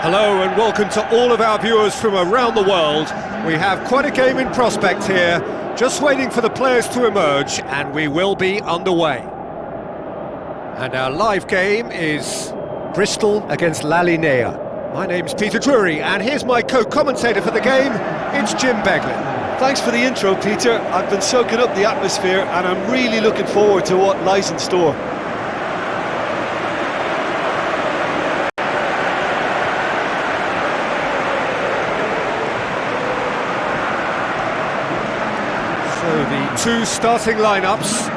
Hello and welcome to all of our viewers from around the world. We have quite a game in prospect here, just waiting for the players to emerge, and we will be underway. And our live game is Bristol against La Linea. My name's Peter Drury, and here's my co-commentator for the game, it's Jim Beglin. Thanks for the intro, Peter. I've been soaking up the atmosphere and I'm really looking forward to what lies in store. So the two starting lineups.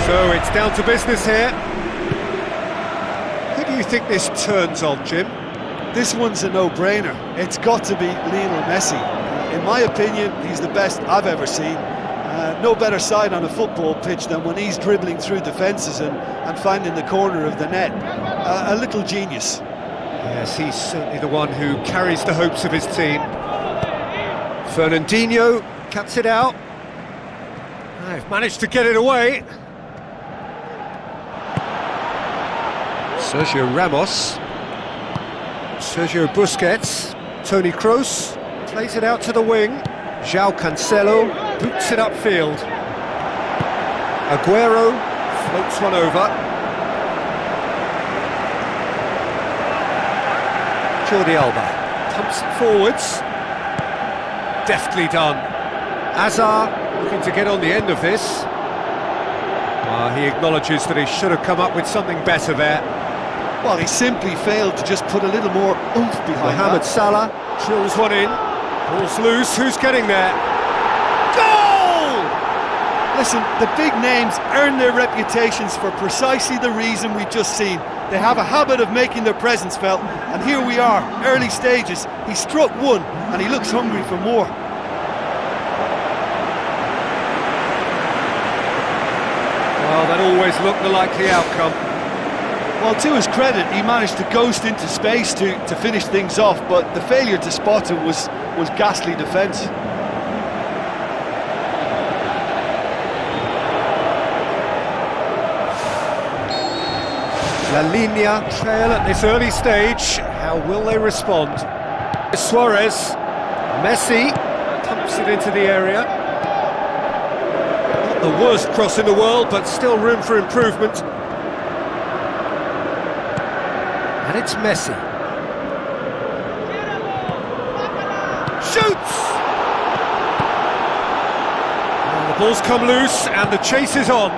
So it's down to business here. Who do you think this turns on, Jim? This one's a no-brainer. It's got to be Lionel Messi. In my opinion, he's the best I've ever seen. No better sight on a football pitch than when he's dribbling through defences and finding the corner of the net. A little genius. Yes, he's certainly the one who carries the hopes of his team. Fernandinho cuts it out. They've managed to get it away. Sergio Ramos, Sergio Busquets, Toni Kroos, plays it out to the wing, João Cancelo boots it upfield, Aguero floats one over, Jordi Alba pumps it forwards, deftly done, Hazard looking to get on the end of this, he acknowledges that he should have come up with something better there. Well, he simply failed to just put a little more oomph behind Mohamed Salah drills one in, ball's loose, who's getting there? Goal! Listen, the big names earn their reputations for precisely the reason we've just seen. They have a habit of making their presence felt, and here we are, early stages. He struck one, and he looks hungry for more. Well, that always looked the likely outcome. Well, to his credit, he managed to ghost into space to finish things off, but the failure to spot it was ghastly defence. La Linea trail at this early stage. How will they respond? Suarez, Messi pumps it into the area. Not the worst cross in the world, but still room for improvement. And it's Messi. Shoots! And the ball's come loose and the chase is on.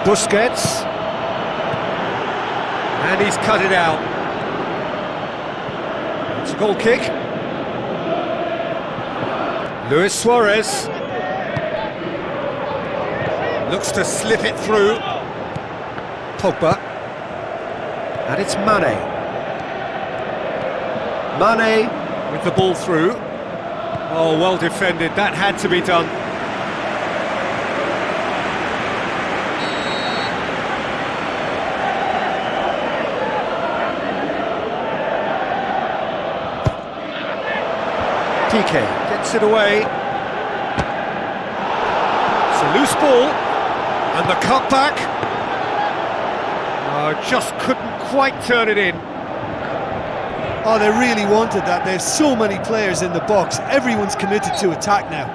Busquets. And he's cut it out. It's a goal kick. Luis Suarez. Looks to slip it through. Pogba. And it's Mane. Mane with the ball through. Oh, well defended, that had to be done. Piqué gets it away. It's a loose ball. And the cutback. Just couldn't quite turn it in. Oh, they really wanted that. There's so many players in the box. Everyone's committed to attack now.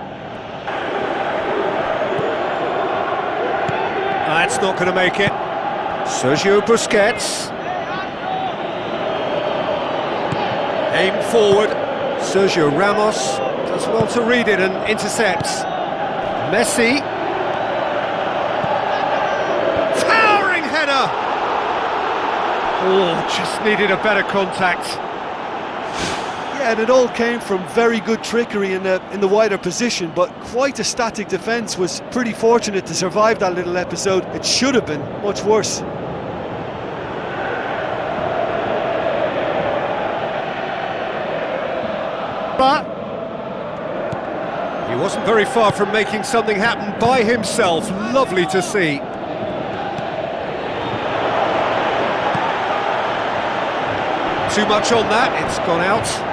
That's not going to make it. Sergio Busquets. Aim forward. Sergio Ramos does well to read it and intercepts. Messi. Towering header. Oh, just needed a better contact. Yeah, and it all came from very good trickery in the wider position, but quite a static defence. Was pretty fortunate to survive that little episode. It should have been much worse. He wasn't very far from making something happen by himself. Lovely to see. Too much on that, it's gone out.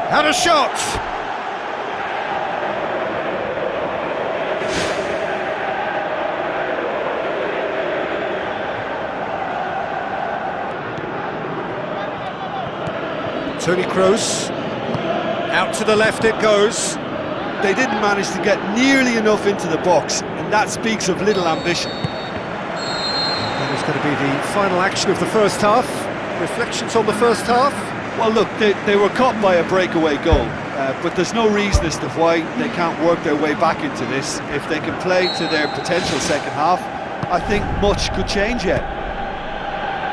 Had a shot! Toni Kroos, out to the left it goes. They didn't manage to get nearly enough into the box, and that speaks of little ambition. That is going to be the final action of the first half. Reflections on the first half? Well, look, they were caught by a breakaway goal, but there's no reason as to why they can't work their way back into this. If they can play to their potential second half, I think much could change yet.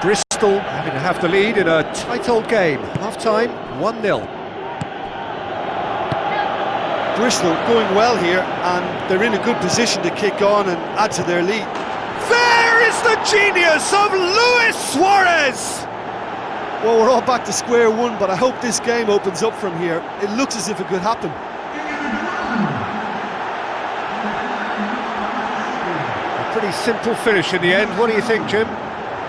Bristol having to have the lead in a tight old game. Half-time, 1-0. Bristol going well here, and they're in a good position to kick on and add to their lead. There is the genius of Luis Suarez! Well, we're all back to square one, but I hope this game opens up from here. It looks as if it could happen. A pretty simple finish in the end. What do you think, Jim?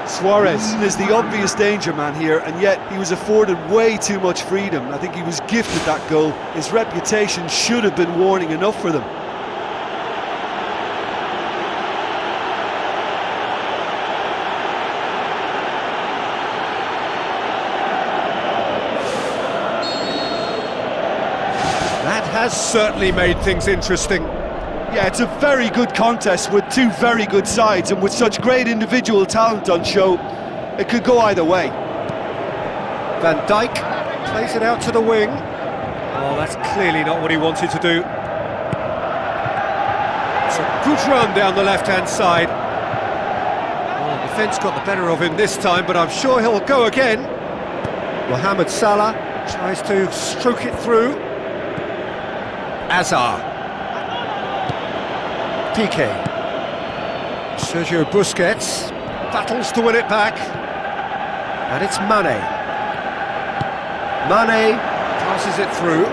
Suarez is the obvious danger man here, and yet he was afforded way too much freedom. I think he was gifted that goal. His reputation should have been warning enough for them. That has certainly made things interesting. Yeah, it's a very good contest with two very good sides, and with such great individual talent on show, it could go either way. Van Dijk plays it out to the wing. Oh, that's clearly not what he wanted to do. It's a good run down the left-hand side. Well, the defence got the better of him this time, but I'm sure he'll go again. Mohamed Salah tries to stroke it through. Azar. Piqué. Sergio Busquets battles to win it back, and it's Mane. Mane passes it through.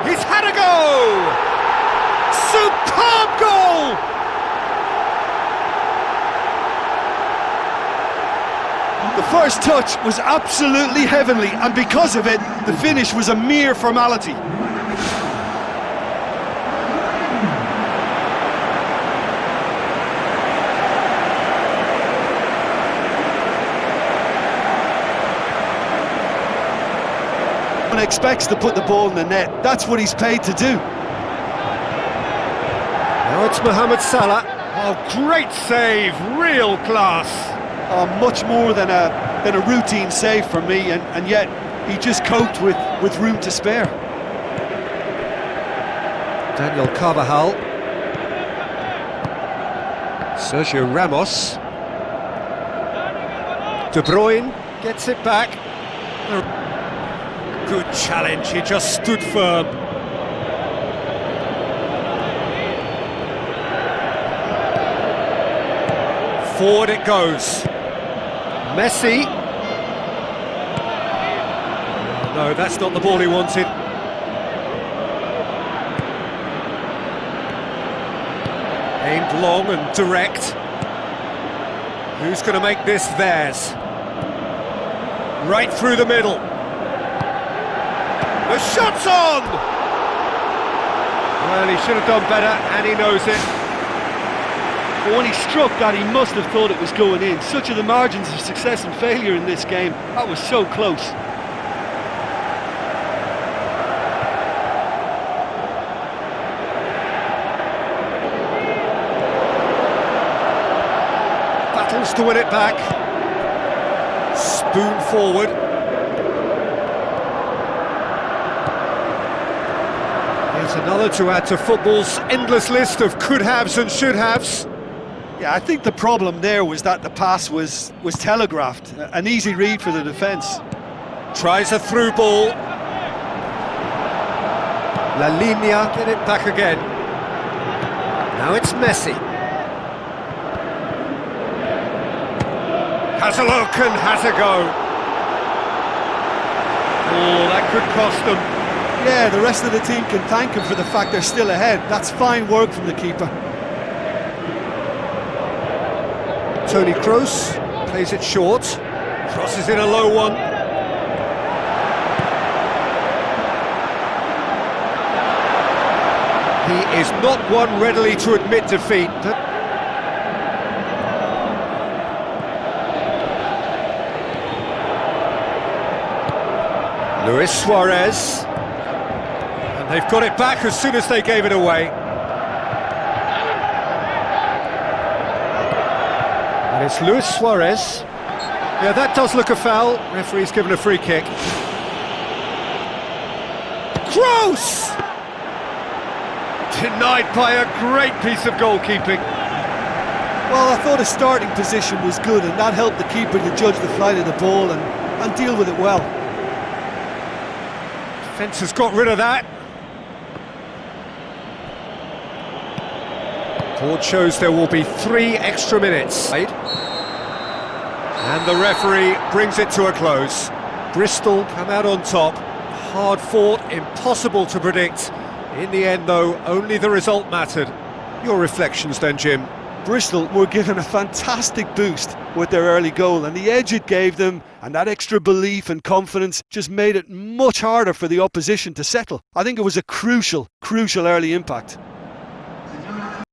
He's had a go! Superb goal! The first touch was absolutely heavenly, and because of it, the finish was a mere formality. Expects to put the ball in the net. That's what he's paid to do. Now it's Mohamed Salah. Oh, great save, real class. Much more than a routine save for me, and yet he just coped with room to spare. Daniel Carvajal. Sergio Ramos. De Bruyne gets it back. Good challenge, he just stood firm. Forward it goes. Messi. No, that's not the ball he wanted. Aimed long and direct. Who's going to make this theirs? Right through the middle. The shot's on! Well, he should have done better, and he knows it. But when he struck that, he must have thought it was going in. Such are the margins of success and failure in this game. That was so close. Battles to win it back. Spoon forward. Here's another to add to football's endless list of could-haves and should-haves. Yeah, I think the problem there was that the pass was telegraphed. An easy read for the defence. Tries a through ball. La Linea get it back again. Now it's Messi. Has a look and has a go. Oh, that could cost them. Yeah, the rest of the team can thank him for the fact they're still ahead. That's fine work from the keeper. Toni Kroos plays it short. Crosses in a low one. He is not one readily to admit defeat. Luis Suarez. And they've got it back as soon as they gave it away. And it's Luis Suarez. Yeah, that does look a foul. Referee's given a free kick. Kroos! Denied by a great piece of goalkeeping. Well, I thought his starting position was good, and that helped the keeper to judge the flight of the ball and deal with it well. Defence has got rid of that. Board shows there will be 3 extra minutes. And the referee brings it to a close. Bristol come out on top. Hard fought, impossible to predict. In the end, though, only the result mattered. Your reflections then, Jim? Bristol were given a fantastic boost with their early goal, and the edge it gave them and that extra belief and confidence just made it much harder for the opposition to settle. I think it was a crucial early impact.